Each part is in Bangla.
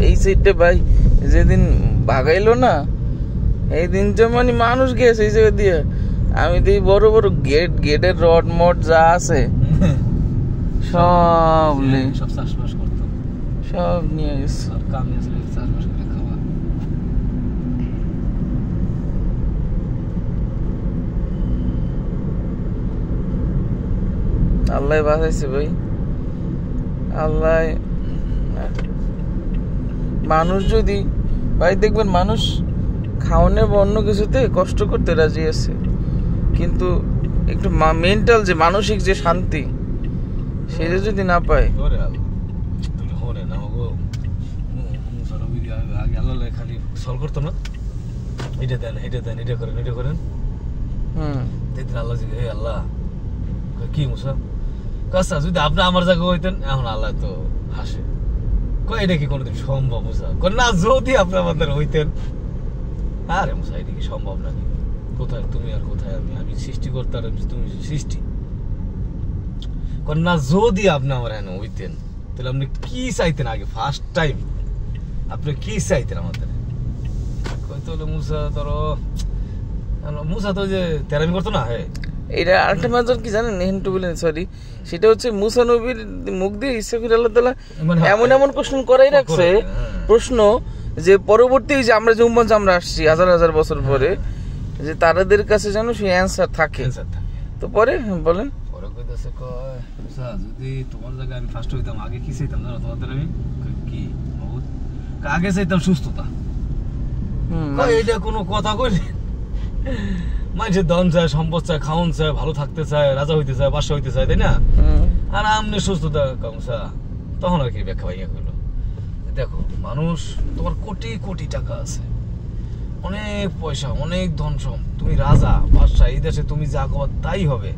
এই সাইডে ভাই যেদিন ভাগাইলো না, এই দিন যে মানে মানুষ গেছে এই জায়গা দিয়ে, আমি তো বড় বড় গেটের রড মড যা আছে সব চাষবাস করতো, সব নিয়ে গেছে। চাষবাস করে খাওয়া। আল্লাহ বাঁচাইছে ভাই, আল্লাহ। মানুষ যদি ভাই দেখবেন, মানুষ খাওয়ানো বা অন্য কিছুতে কষ্ট করতে রাজি আছে, কিন্তু একটু মেন্টাল যে মানসিক যে শান্তি সেটা যদি না পায়, খালি সল করতো না, এটা দেন এটা দেন এটা করেন এটা করেন। দেখতেন আল্লাহ হে আল্লাহ কি মুসা কাজটা যদি আপনি আমার জায়গায় হইতেন, এখন আল্লাহ তো হাসে, এটা কি কোনোদিন সম্ভব মুসা? না যদি আপনি আমাদের হইতেন, আরে মুসা এটা কি সম্ভব নাকি? কোথায় তুমি আর কোথায় আমি? আমি সৃষ্টিকর্তা আর তুমি সৃষ্টি। না যদি আপনি আমার এখানে হইতেন, তাহলে আপনি কি চাইতেন আগে? ফার্স্ট টাইম আপনি কি চাইতেন আমাদের? মুসা ধরো, মুসা তো যে তেরামি করতো না। হ্যাঁ, এটা আরেকটা মাজার কি জানেন, হেন্টু বলেন সরি, সেটা হচ্ছে মুসা নবীর মুখ দিয়ে ইচ্ছা করে আল্লাহ তাআলা এমন এমন কোশ্চেন করাই রাখছে, প্রশ্ন যে পরবর্তী যে আমরা যে উম্মত আমরা আসছি হাজার হাজার বছর পরে, যে তাদের কাছে যেন সেই অ্যান্সার থাকে। তো পরে বলেন, পরে কইতাছে কয় মুসা যদি তোমার জায়গায় আমি ফার্স্ট হইতাম, আগে কি চাইতাম জানো তোমাদের? আমি কি আগে চাইতাম সুস্থতা। এইটা কোনো কথা কইলে? মানুষের ধন চায়, সম্পদ চায়, খাওয়ান চায়, ভালো থাকতে চায়, রাজা হইতে চায়, বাদশা হইতে চায়, তাই না? আর আমনে সুস্থতা কামসা, তখন আর কি ব্যাখ্যা ভাইয়া কইলো, দেখো মানুষ, তোমার কোটি কোটি টাকা আছে, অনেক পয়সা, অনেক ধন সম, তুমি রাজা বাদশা, এই দেশে তুমি যা করো তাই হবে।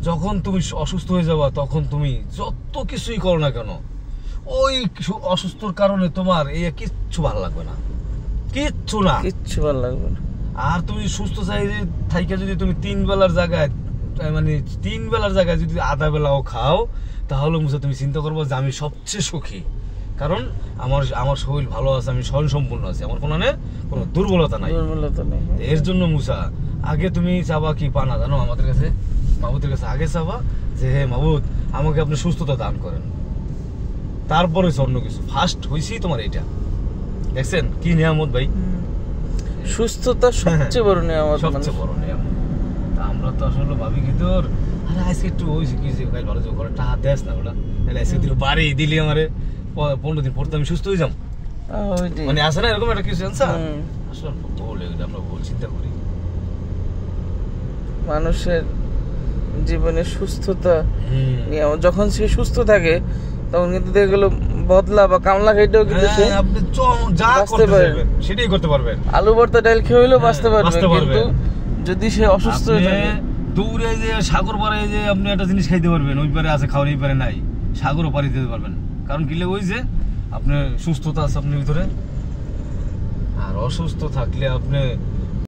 যখন তুমি অসুস্থ হয়ে যাবা, তখন তুমি যত কিছুই করো না কেন, ওই অসুস্থর কারণে তোমার এই কিচ্ছু ভালো লাগবে না, কিচ্ছু না, কিচ্ছু ভালো লাগবে না। আর তুমি সুস্থ চাই থাইকা যদি তুমি 3 বেলার জায়গায়, মানে 3 বেলার জায়গায় যদি আধা বেলাও খাও, তাহলে মুসা তুমি চিন্তা করবো যে আমি সবচেয়ে সুখী, কারণ আমার শরীর ভালো আছে, আমি স্বয়ং সম্পূর্ণ আছি, আমার কোনো দুর্বলতা নাই। এর জন্য মুসা আগে তুমি চাবা কি পানা জানো? আমাদের কাছে মাহবুদের কাছে আগে চাবা যে হে মাহবুদ, আমাকে আপনি সুস্থতা দান করেন, তারপরে অন্য কিছু। ফার্স্ট হইছি তোমার এইটা। দেখছেন কি নিয়ামত ভাই? সুস্থতা সবচেয়ে বড় নিয়ামত, সবচেয়ে বড় নিয়ামত। আমরা তো আসলে ভাবি কি তোর আরে আজকে একটু হইছে কি যে কাল ভালো করে টাকা দেস না, ওটা তাহলে আজকে দিল বাড়ি দিলি আমারে 15 দিন পর তো আমি সুস্থ হয়ে যাম, মানে আসে না এরকম একটা কিছু আনসার। আসলে বলে আমরা ভুল চিন্তা করি। মানুষের জীবনে সুস্থতা নিয়ামত, যখন সে সুস্থ থাকে তখন কিন্তু দেখে গেল বদলা বা কামলা খাইতেও কিন্তু সে আপনি যা করতে পারবেন সেটাই করতে পারবেন, আলু ভর্তা ডাল খেয়ে হইলেও বাঁচতে পারবেন। কিন্তু যদি সে অসুস্থ হয়ে থাকে, দূরে যে সাগর পারে যে আপনি একটা জিনিস খাইতে পারবেন, ওই পারে আছে খাওয়ার, এই পারে নাই, সাগরও পাড়ি দিতে পারবেন, কারণ কিলে ওই যে আপনার সুস্থতা আছে আপনার ভিতরে। আর অসুস্থ থাকলে আপনি